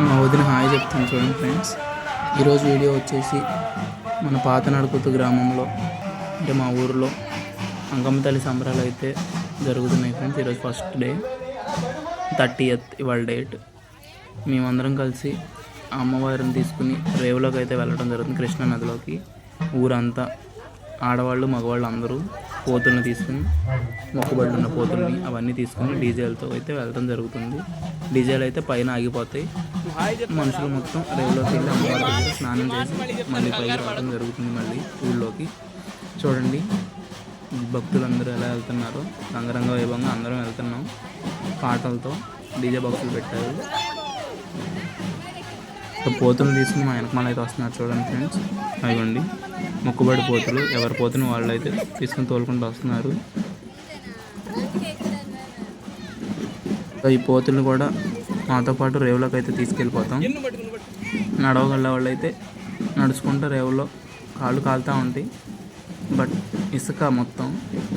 మా వదిన హాయ్ చెప్తాను చూడండి ఫ్రెండ్స్. ఈరోజు వీడియో వచ్చేసి మన పాత నడుకుతు గ్రామంలో అంటే మా ఊరిలో అంకమ్మ తల్లి సంబరాలు అయితే జరుగుతున్నాయి ఫ్రెండ్స్. ఈరోజు ఫస్ట్ డే 30th ఇవాళ డేట్. మేమందరం కలిసి ఆ అమ్మవారిని తీసుకుని రేవులోకి అయితే వెళ్ళడం జరుగుతుంది, కృష్ణా నదిలోకి. ఊరంతా ఆడవాళ్ళు మగవాళ్ళు అందరూ పోతుల్ని తీసుకుని, మొక్కుబళ్ళు ఉన్న పోతుల్ని అవన్నీ తీసుకుని డీజేలతో అయితే వెళ్ళడం జరుగుతుంది. డీజేలు అయితే పైన ఆగిపోతాయి. మనుషులు మొత్తం రేవులోకి వెళ్ళి అమ్మవారి దగ్గర స్నానం చేసి మళ్ళీ పైకి రావడం జరుగుతుంది, మళ్ళీ ఊళ్ళోకి. చూడండి భక్తులందరూ ఎలా వెళ్తున్నారో, రంగరంగ వైభవంగా అందరం వెళ్తున్నాం. పాటలతో డీజే బాక్సులు పెట్టారు. పోతులు తీసుకుని మా వెనకమాల అయితే వస్తున్నారు చూడండి ఫ్రెండ్స్. అదిగోండి మొక్కుబడి పోతులు, ఎవరి పోతుని వాళ్ళు అయితే తీసుకుని తోలుకుంటూ వస్తున్నారు. ఈ పోతులు కూడా మాతో పాటు రేవులోకి అయితే తీసుకెళ్ళిపోతాం. నడవగల వాళ్ళు అయితే నడుచుకుంటూ రేవులో కాళ్ళు కాలుతూ ఉంటాయి. బట్ ఇసుక మొత్తం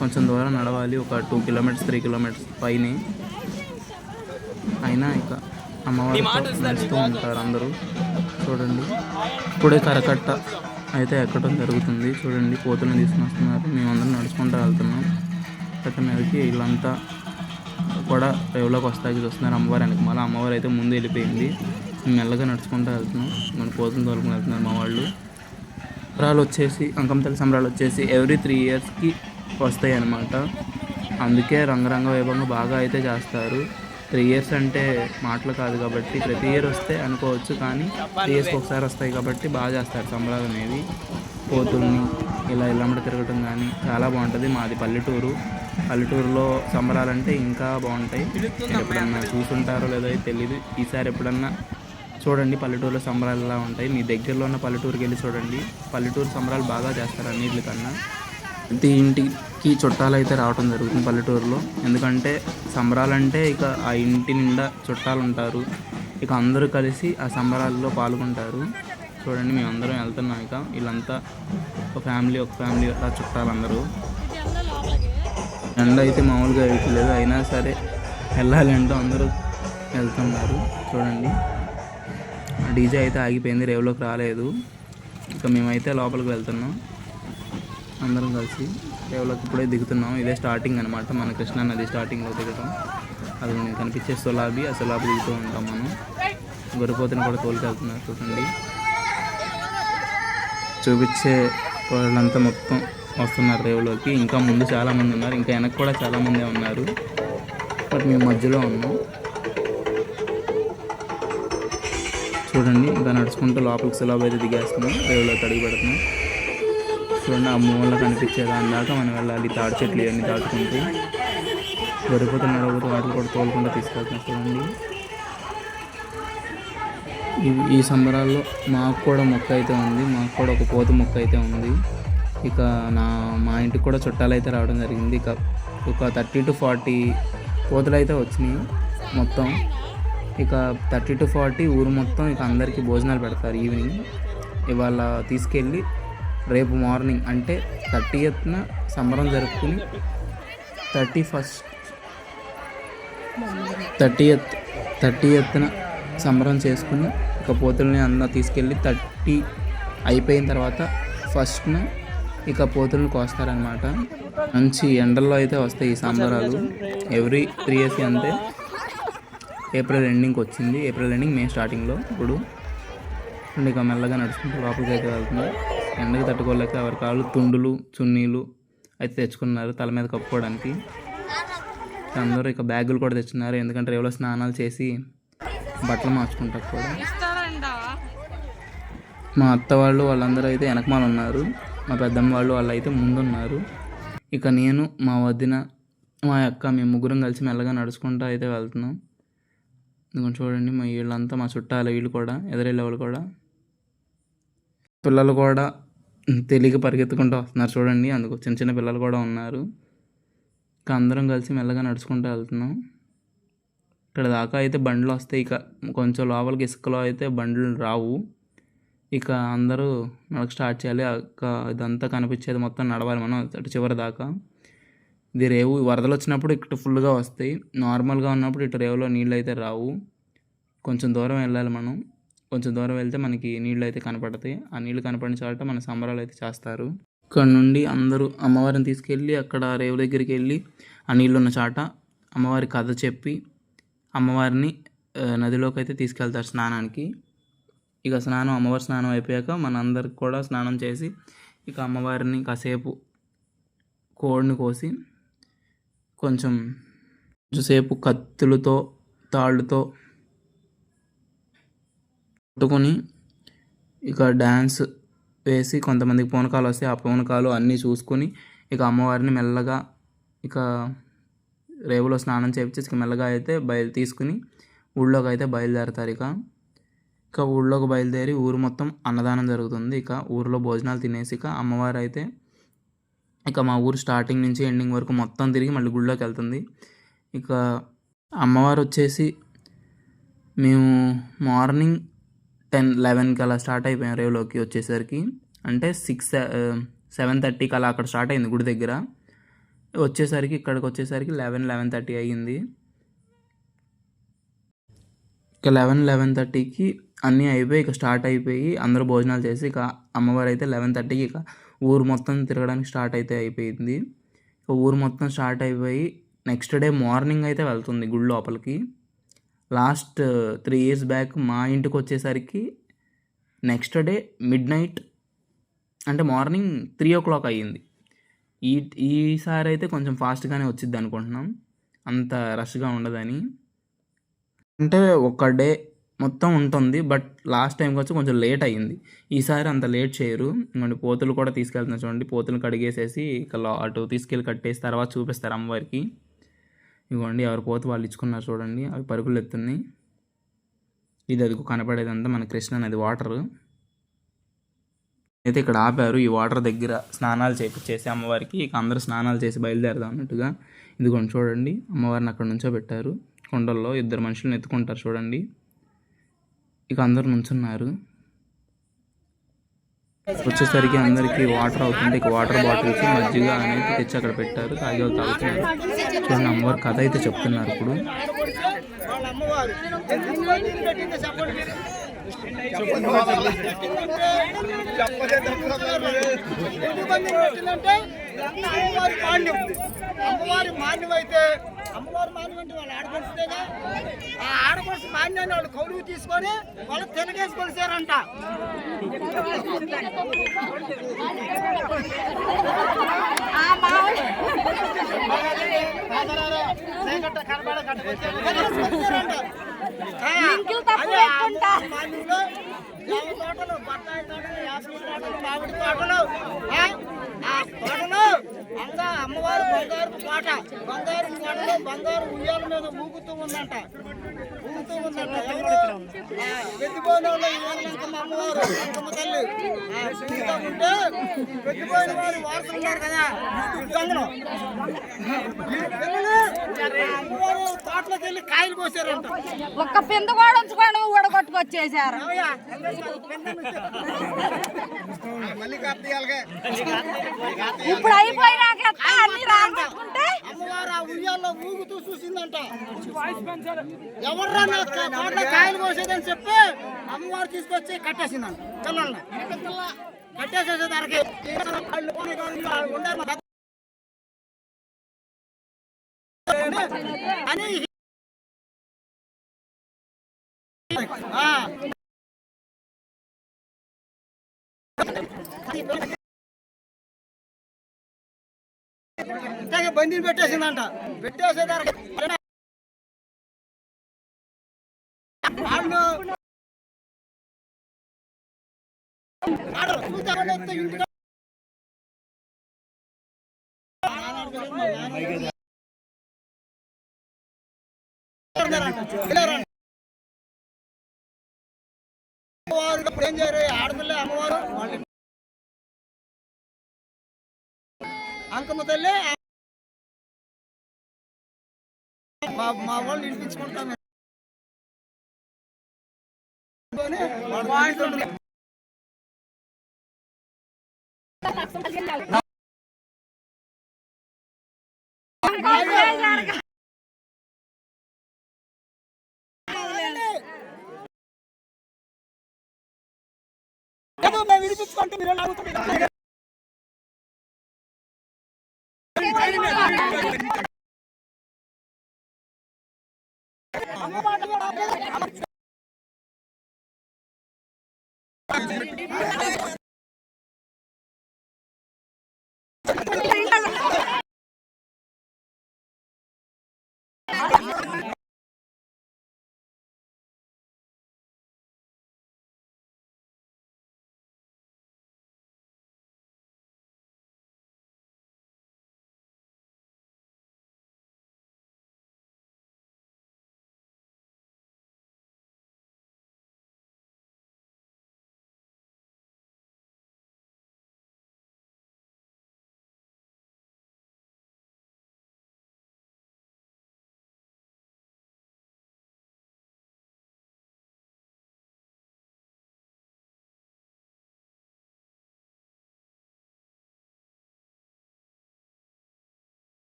కొంచెం దూరం నడవాలి, ఒక 2 kilometers 3 kilometers పైన. అయినా ఇక అమ్మవారితో నడుస్తూ ఉంటారు అందరూ. చూడండి ఇప్పుడే కరకట్ట అయితే ఎక్కడం జరుగుతుంది. చూడండి పోతులను తీసుకుని వస్తున్నారు, మేమందరం నడుచుకుంటూ వెళ్తున్నాం. కట్ట మీదకి వీళ్ళంతా కూడా రేవులోకి వస్తాకి చూస్తున్నారు. అమ్మవారు వెనక మళ్ళీ అమ్మవారు అయితే ముందు వెళ్ళిపోయింది. మేము మెల్లగా నడుచుకుంటూ వెళ్తున్నాం, మన పోతులను తోలుకుని వెళ్తున్నారు మా వాళ్ళు. సంబరాలు వచ్చేసి అంకమ్మ తల్లి సంబరాలు వచ్చేసి ఎవ్రీ 3 yearsకి వస్తాయి అన్నమాట. అందుకే రంగరంగ వైభవంగా బాగా అయితే చేస్తారు. 3 years అంటే మాటలు కాదు కాబట్టి ప్రతి ఇయర్ వస్తే అనుకోవచ్చు, కానీ 3 yearsకి ఒకసారి వస్తాయి కాబట్టి బాగా చేస్తారు సంబరాలు అనేవి. పోతుల్ని ఇలా ఇళ్ళమ్మట తిరగటం కానీ చాలా బాగుంటుంది. మాది పల్లెటూరులో సంబరాలు అంటే ఇంకా బాగుంటాయి. ఎప్పుడన్నా చూసుంటారో లేదో తెలియదు, ఈసారి ఎప్పుడన్నా చూడండి పల్లెటూరులో సంబరాలు ఎలా ఉంటాయి. మీ దగ్గరలో ఉన్న పల్లెటూరుకి వెళ్ళి చూడండి, పల్లెటూరు సంబరాలు బాగా చేస్తారు అన్నిటికన్నా. ప్రతి ఇంటికి చుట్టాలు అయితే రావడం జరుగుతుంది పల్లెటూరులో. ఎందుకంటే సంబరాలు అంటే ఇక ఆ ఇంటి నిండా చుట్టాలు ఉంటారు, ఇక అందరూ కలిసి ఆ సంబరాల్లో పాల్గొంటారు. చూడండి మేమందరం వెళ్తున్నాం. ఇక వీళ్ళంతా ఒక ఫ్యామిలీ అలా చుట్టాలందరూ. ఎండ అయితే మామూలుగా వేయట్లేదు, అయినా సరే వెళ్ళాలి అంటూ అందరూ వెళ్తున్నారు. చూడండి డీజే అయితే ఆగిపోయింది, రేవులోకి రాలేదు. ఇక మేమైతే లోపలికి వెళ్తున్నాం అందరం కలిసి. రేవులోకి ఇప్పుడే దిగుతున్నాం. ఇదే స్టార్టింగ్ అనమాట, మన కృష్ణా నది స్టార్టింగ్లో దిగటం. అది మీకు కనిపించే సులాబీ, ఆ సులాబీ దిగుతూ ఉంటాం మనం. గొర్రెపోతుని కూడా తోలుకెళ్తున్నారు చూడండి. చూపించే వాళ్ళంతా మొత్తం వస్తున్నారు రేవులోకి. ఇంకా ముందు చాలామంది ఉన్నారు, ఇంకా వెనక్కి కూడా చాలామంది ఉన్నారు. బట్ మేము మధ్యలో ఉన్నాం. చూడండి ఇంకా నడుచుకుంటూ లోపలికి సులభ అయితే దిగేస్తున్నాం, రేవులోకి అడిగి పెడుతున్నాం. చూడండి ఆ మూలలో కనిపించే దాని దాకా మనం వెళ్ళాలి, తాడి చెట్లు ఇవన్నీ దాటుకుంటూ. గొర్రెపోతే నడవబోతే వాటిని కూడా తోలుకుంటూ తీసుకెళ్తున్నాం. చూడండి ఈ సంబరాల్లో మాకు కూడా మొక్క అయితే ఉంది, మాకు కూడా ఒక పోతు మొక్క అయితే ఉంది. ఇక మా ఇంటికి కూడా చుట్టాలు అయితే రావడం జరిగింది. ఇక ఒక 30 to 40 పోతులు అయితే వచ్చినాయి మొత్తం. ఇక 30 to 40 ఊరు మొత్తం ఇక అందరికీ భోజనాలు పెడతారు ఈవినింగ్. ఇవాళ తీసుకెళ్ళి రేపు మార్నింగ్ అంటే 30th సంబరం జరుపుకుని 30th సంబరం చేసుకుని ఇక పోతుల్ని అందరూ తీసుకెళ్ళి 30 అయిపోయిన తర్వాత 1st ఇక పోతుల్ని కోస్తారనమాట. మంచి ఎండల్లో అయితే వస్తాయి ఈ సంబరాలు. ఎవ్రీ 3 years అంతే. ఏప్రిల్ ఎండింగ్కి వచ్చింది, ఏప్రిల్ ఎండింగ్ మే స్టార్టింగ్లో. ఇప్పుడు ఇక మెల్లగా నడుచుకుంటూ లోపలికి అయితే వెళ్తుంది. ఎండకి తట్టుకోలేక ఎవరి కాళ్ళు తుండులు చున్నీలు అయితే తెచ్చుకున్నారు తల మీద కప్పుకోవడానికి. అందరూ ఇక బ్యాగులు కూడా తెచ్చున్నారు, ఎందుకంటే రేవులో స్నానాలు చేసి బట్టలు మార్చుకుంటారు కూడా. మా అత్త వాళ్ళందరూ అయితే వెనకమాల ఉన్నారు, మా పెద్దమ్మ వాళ్ళు అయితే ముందున్నారు. ఇక నేను, మా వదిన, మా అక్క మేము ముగ్గురం కలిసి మెల్లగా నడుచుకుంటూ అయితే వెళ్తున్నాం. ఎందుకంటే చూడండి మా వీళ్ళంతా మా చుట్టాలు, వీళ్ళు కూడా ఎదురెళ్ళే వాళ్ళు కూడా. పిల్లలు కూడా తెలియక పరిగెత్తుకుంటూ వస్తున్నారు చూడండి, అందుకు చిన్న చిన్న పిల్లలు కూడా ఉన్నారు. ఇక అందరం కలిసి మెల్లగా నడుచుకుంటూ వెళ్తున్నాం. ఇక్కడ దాకా అయితే బండ్లు వస్తాయి, ఇక కొంచెం లోపలికి ఇసుకలో అయితే బండ్లు రావు. ఇక అందరూ మనకు స్టార్ట్ చేయాలి. ఇదంతా కనిపించేది మొత్తం నడవాలి మనం అటు చివరి దాకా. ఇది రేవు వరదలు వచ్చినప్పుడు ఇటు ఫుల్గా వస్తాయి, నార్మల్గా ఉన్నప్పుడు ఇటు రేవులో నీళ్ళు అయితే రావు. కొంచెం దూరం వెళ్ళాలి మనం. కొంచెం దూరం వెళ్తే మనకి నీళ్ళు అయితే కనపడతాయి. ఆ నీళ్ళు కనపడిన చోట మన సంబరాలు అయితే చేస్తారు. ఇక్కడ నుండి అందరూ అమ్మవారిని తీసుకెళ్ళి అక్కడ రేవు దగ్గరికి వెళ్ళి ఆ నీళ్ళు ఉన్న చాట అమ్మవారి కథ చెప్పి అమ్మవారిని నదిలోకి అయితే తీసుకెళ్తారు స్నానానికి. ఇక అమ్మవారి స్నానం అయిపోయాక మనందరికి కూడా స్నానం చేసి ఇక అమ్మవారిని కాసేపు కోడిని కోసి కొంచెంసేపు కత్తులతో తాళ్ళతో పట్టుకొని ఇక డ్యాన్స్ వేసి కొంతమందికి పూనకాలు వస్తే ఆ పూనకాలు అన్నీ చూసుకొని ఇక అమ్మవారిని మెల్లగా ఇక రేవులో స్నానం చేయించేసి మెల్లగా అయితే తీసుకుని ఊళ్ళోకి అయితే బయలుదేరతారు. ఇక ఊళ్ళోకి బయలుదేరి ఊరు మొత్తం అన్నదానం జరుగుతుంది. ఇక ఊరిలో భోజనాలు తినేసి ఇక అమ్మవారు అయితే ఇక మా ఊరు స్టార్టింగ్ నుంచి ఎండింగ్ వరకు మొత్తం తిరిగి మళ్ళీ గుళ్ళోకి వెళ్తుంది. ఇక అమ్మవారు వచ్చేసి మేము మార్నింగ్ 10-11కి అలా స్టార్ట్ అయిపోయాం రేవులోకి వచ్చేసరికి. అంటే 7:30కి అలా అక్కడ స్టార్ట్ అయింది గుడి దగ్గర. ఇక్కడికి వచ్చేసరికి 11-11:30 అయ్యింది. ఇక 11-11:30కి అన్నీ అయిపోయి ఇక స్టార్ట్ అయిపోయి అందరూ భోజనాలు చేసి ఇక అమ్మవారు అయితే 11:30కి ఇక ఊరు మొత్తం తిరగడానికి స్టార్ట్ అయితే అయిపోయింది. ఇక ఊరు మొత్తం స్టార్ట్ అయిపోయి నెక్స్ట్ డే మార్నింగ్ అయితే వెళ్తుంది గుడి లోపలికి. లాస్ట్ 3 years బ్యాక్ మా ఇంటికి వచ్చేసరికి నెక్స్ట్ డే మిడ్నైట్ అంటే మార్నింగ్ 3 o'clock అయ్యింది. ఈసారి అయితే కొంచెం ఫాస్ట్గానే వచ్చింది అనుకుంటున్నాం, అంత రష్గా ఉండదని. అంటే ఒక డే మొత్తం ఉంటుంది, బట్ లాస్ట్ టైంకి వచ్చి కొంచెం లేట్ అయ్యింది. ఈసారి అంత లేట్ చేయరు. ఇంకోండి పోతులు కూడా తీసుకెళ్తున్నారు చూడండి. పోతులు కడిగేసేసి ఇక అటు తీసుకెళ్ళి కట్టేసి తర్వాత చూపిస్తారు అమ్మవారికి. ఇవ్వండి ఎవరి పోతు వాళ్ళు ఇచ్చుకున్నారు చూడండి, అవి పరుగులు ఎత్తున్నాయి. ఇది అదికు కనపడేదంతా మన కృష్ణ నది వాటర్ అయితే ఇక్కడ ఆపారు. ఈ వాటర్ దగ్గర స్నానాలు చేసి అమ్మవారికి ఇక అందరూ స్నానాలు చేసి బయలుదేరదాం అన్నట్టుగా ఇదిగోండి చూడండి అమ్మవారిని అక్కడ నుంచో పెట్టారు. కొండల్లో 2 మనుషులను ఎత్తుకుంటారు చూడండి. ఇక అందరు నుంచున్నారు. వచ్చేసరికి అందరికీ వాటర్ అవుతుంది. ఇక వాటర్ బాటిల్స్ మజ్జిగ అనేది తెచ్చి అక్కడ పెట్టారు. తాగుతున్నారు చూడండి. అమ్మవారి కథ అయితే చెప్తున్నారు ఇప్పుడు. అమ్మవారి మాన్యం అయితే అమ్మవారి మాన్యం అంటే వాళ్ళు ఆడపడుతుందేగా, ఆ ఆడపడుచు మాన్యాన్ని వాళ్ళు కౌలుకు తీసుకొని వాళ్ళు తినగేసి కొలిసారంట. తోటలు బత్తాయి తోటలు, యాసవి తోటలు, మామిడి తోటలు, ఆ తోటలు అంతా అమ్మవారు బంగారు పాట, బంగారు పాటలో బంగారు ఉయ్యాల మీద ఊగుతూ ఉందంట. పెద్దపోయిన అమ్మవారు అంకమ్మ తల్లి ఊగుతూ ఉంటే పెద్దపోయిన వారు వారసులు ఉన్నారు కదా గంగలో అమ్మవారు తోటలోకి వెళ్ళి కాయలు కోసారంట. ఒక్క పింద కూడా ఉంచుకొని ఊడగొట్టుకొచ్చేసారు. ఇప్పుడు అయిపోయినాక అన్ని రాకుంటే అమ్మవారు ఆ ఉయ్యాల్లో ఊగుతూ చూసిందంట. ఎవర్రా తోటలో కాయలు కోసేదని చెప్పి అమ్మవారు తీసుకొచ్చి కట్టేసిందంట. పిల్లల్ని కట్టేసేసేదానికి అని బందీలు పెట్టేసిందంట. పెట్టేసేదానికి ఏం చేయరు ఆడపిల్ల అమ్మవారు అంకమ్మ తల్లి మా వాళ్ళు వినిపించుకుంటాను. బాబు మేము విడిపించుకుంటే మీరు లాగుతున్నారు.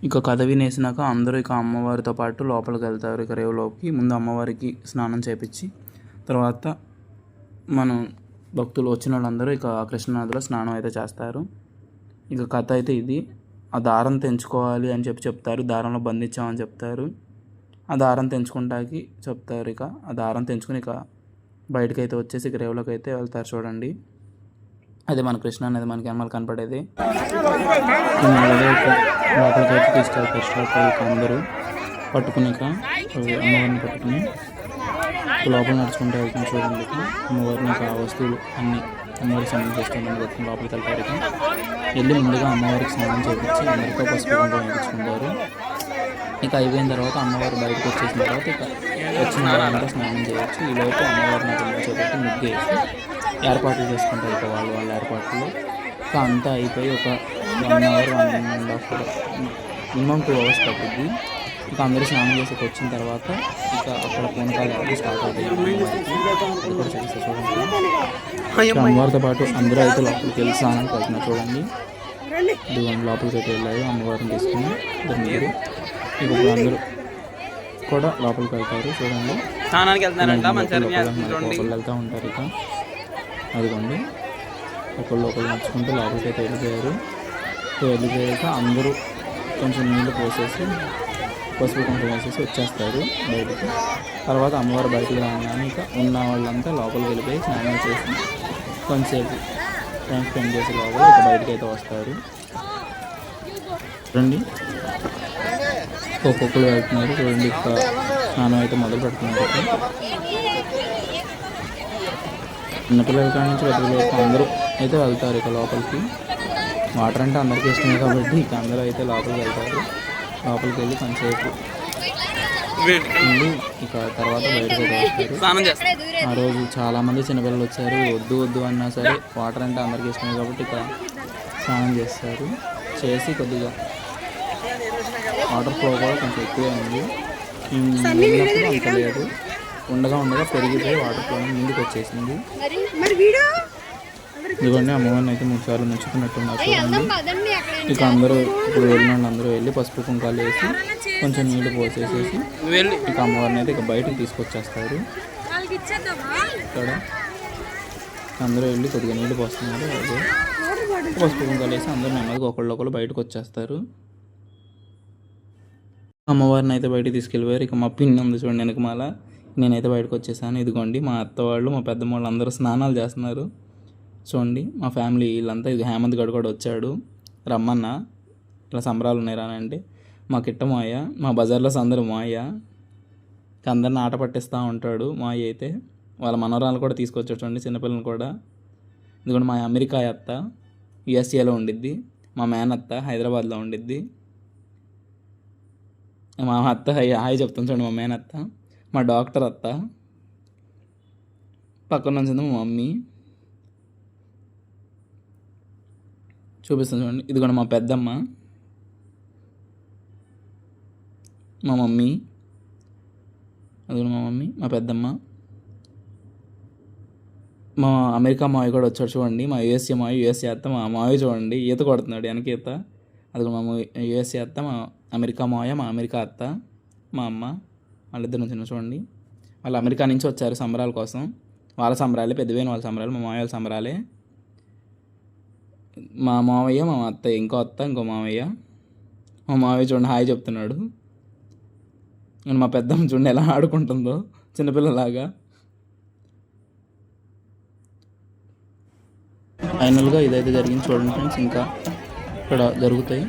ఇక కథ వినేసినాక అందరూ ఇక అమ్మవారితో పాటు లోపలికి వెళ్తారు. ఇక రేవులోకి ముందు అమ్మవారికి స్నానం చేపించి తర్వాత మనం భక్తులు వచ్చిన వాళ్ళందరూ ఇక కృష్ణానదిలో స్నానం అయితే చేస్తారు. ఇక కథ అయితే ఇది. ఆ దారం తెంచుకోవాలి అని చెప్తారు. దారంలో బంధించామని చెప్తారు. ఆ దారం తెంచుకుంటాకి చెప్తారు. ఇక ఆ దారం తెంచుకుని ఇక బయటకు అయితే వచ్చేసి ఇక రేవులోకి అయితే వెళ్తారు. చూడండి, అదే మన కృష్ణ అనేది మనకి అమ్మలు కనపడేది. లోపలికి అయితే తీసుకెళ్తారు. అందరూ పట్టుకుని అమ్మవారిని పట్టుకుని లోపల నడుచుకుంటూ వెళ్తాం. చూడండి, అమ్మవారిని ఆ వస్తువులు అన్నీ అమ్మవారికి సంబంధించిన పట్టుకుని లోపలికి వెళ్తారు. వెళ్ళి ముందుగా అమ్మవారికి స్నానం చేయించి అందరితో పసుపు వేయించుకుంటారు. ఇక అయిపోయిన తర్వాత అమ్మవారు బయటకు వచ్చేసిన తర్వాత ఇక వచ్చిన వాళ్ళంతా స్నానం చేయొచ్చు. ఈ లోపు అమ్మవారిని కూర్చోబెట్టి ముగ్గు వేసి ఏర్పాట్లు చేసుకుంటారు. ఇక వాళ్ళ ఏర్పాట్లు ఇక అంతా అయిపోయి ఒక 1 అవర్ 1.5 అవర్ మినిమం 2 అవర్స్ పడుతుంది. ఇక అందరూ స్నానం చేసి వచ్చిన తర్వాత ఇక అక్కడ పూనకాలు అయితే స్టార్ట్ అవుతాయి. అది కూడా చేస్తే చూడండి, అమ్మవారితో పాటు అందరూ అయితే లోపలికి వెళ్ళి స్నానానికి వెళ్తున్నారు. చూడండి, ఇదిగోండి లోపలికి అయితే వెళ్ళారు. అమ్మవారిని తీసుకుని మీరు ఇప్పుడు అందరూ కూడా లోపలికి వెళ్తారు. చూడండి, స్నానానికి వెళ్తారంట. లోపలికి వెళ్తూ ఉంటారు. ఇక అదిగోండి ఒకళ్ళు నడుచుకుంటూ లోపలికి అయితే వెళ్ళిపోయారు. వెళ్ళిపోయాక అందరూ కొంచెం నీళ్ళు పోసేసి పసుపు కుంకుమ వేసేసి వచ్చేస్తారు బయటకు. తర్వాత అమ్మవారు బయటకు రాగానే ఇక ఉన్న వాళ్ళంతా లోపలికి వెళ్ళిపోయి స్నానం చేసి కొంచెంసేపు టైం స్పెండ్ చేసి లోపల ఇక బయటకు అయితే వస్తారు. చూడండి, ఒక్కొక్కరు వెళ్తున్నారు. చూడండి, ఇక స్నానం అయితే మొదలు పెడుతున్నారు. చిన్నపిల్లల కాడ నుంచి పెద్దపిల్లలకి అందరూ అయితే వెళ్తారు ఇక లోపలికి. వాటర్ అంటే అందరికీ ఇష్టమే కాబట్టి ఇక అందరూ అయితే లోపలికి వెళ్తారు. లోపలికి వెళ్ళి కొంచెంసేపు ఉండి ఇక తర్వాత బయటకు వస్తారు. ఆ రోజు చాలామంది చిన్నపిల్లలు వచ్చారు. వద్దు అన్నా సరే వాటర్ అంటే అందరికీ ఇష్టమే కాబట్టి ఇక స్నానం చేస్తారు. చేసి కొద్దిగా వాటర్ ఫ్లో కూడా కొంచెం ఎక్కువే ఉంది. వెళ్ళినప్పుడు అంత లేదు, ఉండగా పెరిగిపోయి వాటర్ ఫ్లో ముందుకు వచ్చేసింది. ఇదిగోండి, అమ్మవారిని అయితే 3 సార్లు ముంచుకున్నట్టున్నారు. చూడండి, ఇక అందరూ ఇప్పుడు వెళ్ళిన వాళ్ళందరూ వెళ్ళి పసుపు కుంకాలు వేసి కొంచెం నీళ్ళు పోసేసేసి ఇక అమ్మవారిని అయితే ఇక బయటకు తీసుకొచ్చేస్తారు. ఇక్కడ అందరూ వెళ్ళి కొద్దిగా నీళ్ళు పోస్తున్నారు. అదే పసుపు కుంకాలు వేసి అందరూ నెమ్మదిగా ఒకళ్ళు బయటకు వచ్చేస్తారు. అమ్మవారిని అయితే బయటకు తీసుకెళ్ళిపోయారు. ఇక మా పిన్ని ఉంది చూడండి వెనకమాల. నేనైతే బయటకు వచ్చేసాను. ఇదిగోండి, మా అత్త వాళ్ళు మా పెద్దమ్మ వాళ్ళు అందరూ స్నానాలు చేస్తున్నారు. చూడండి, మా ఫ్యామిలీ వీళ్ళంతా. ఇది హేమంత్ గడు కూడా వచ్చాడు. రమ్మన్న ఇలా సంబరాలు ఉన్నాయి రానంటే మా కిట్ట మాయ, మా బజార్లో అందరూ మాయ. అందరిని ఆట పట్టిస్తూ ఉంటాడు మాయ అయితే. వాళ్ళ మనవరాలు కూడా తీసుకొచ్చాడు. చూడండి, చిన్నపిల్లలు కూడా. ఇదిగోండి, మా అమెరికా అత్త యుఎస్ఏలో ఉండిద్ది. మా మేనత్త హైదరాబాద్లో ఉండిద్ది. మా అత్త హాయ్ చెప్తాను చూడండి. మా మేనత్త, మా డాక్టర్ అత్త, పక్కన నుంచి మా మమ్మీ చూపిస్తాను చూడండి. ఇది కూడా మా పెద్దమ్మ, మా మమ్మీ, అది కూడా మా మమ్మీ, మా పెద్దమ్మ, మా అమెరికా మావి కూడా వచ్చాడు చూడండి. మా యూఎస్ఏ మావి, యూఎస్ఏ అత్త, మా మావి చూడండి ఈత కొడుతున్నాడు వెనక ఈత. అది కూడా మా యూఎస్ఏ అత్త, మా అమెరికా మావయ్య, మా అమెరికా అత్త, మా అమ్మ, వాళ్ళిద్దరు నుంచి చూడండి. వాళ్ళు అమెరికా నుంచి వచ్చారు సంబరాల కోసం. వాళ్ళ సంబరాలే, పెద్దవైన వాళ్ళ సంబరాలు, మా మావయ్య వాళ్ళ సంబరాలే. మా మావయ్య, మా అత్త, ఇంకో అత్త, ఇంకో మావయ్య. మా మావయ్య చూడండి హాయ్ చెప్తున్నాడు. మా పెద్దమ్మ చూడండి ఎలా ఆడుకుంటుందో చిన్నపిల్లలాగా. ఫైనల్గా ఇదైతే జరిగింది చూడండి ఫ్రెండ్స్. ఇంకా ఇక్కడ జరుగుతాయి.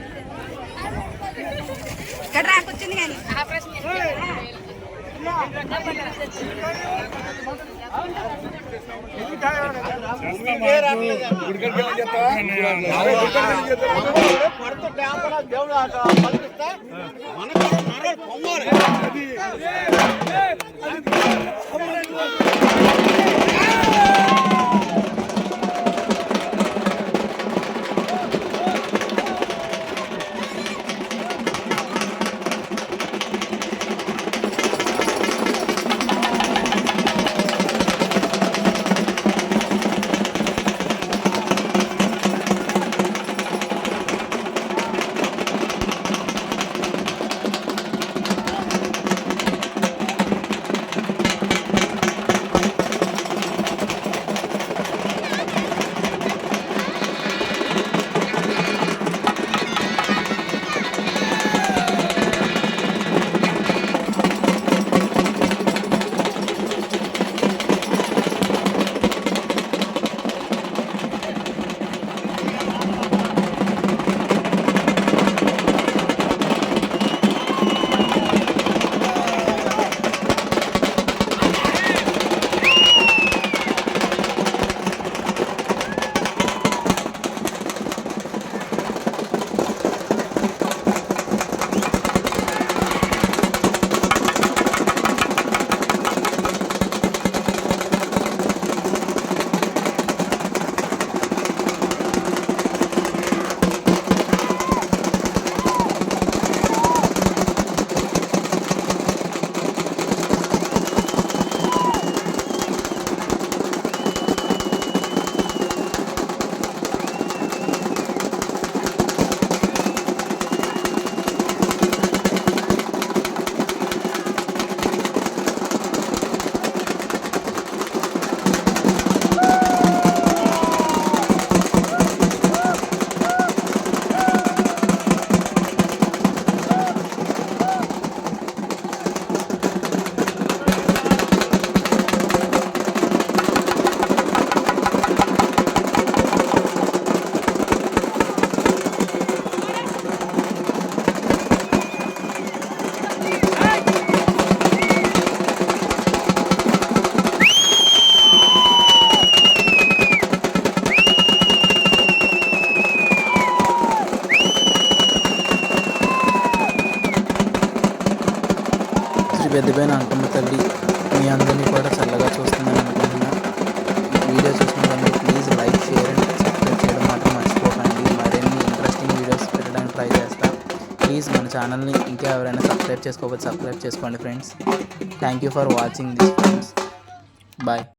పెద్దపైన అంకమ్మ తల్లి మీ అందరినీ కూడా చల్లగా చూస్తుందని అనుకుంటున్నా. వీడియో చూసిన వాళ్ళు please like, share and subscribe చేయడం మాత్రం మర్చిపోకండి. మరిన్ని ఇంట్రెస్టింగ్ వీడియోస్ పెట్టడానికి ట్రై చేస్తాను. ప్లీజ్ మన ఛానల్ని ఇంకా ఎవరైనా సబ్స్క్రైబ్ చేసుకోకపోతే సబ్స్క్రైబ్ చేసుకోండి friends. Thank you for watching this friends. Bye.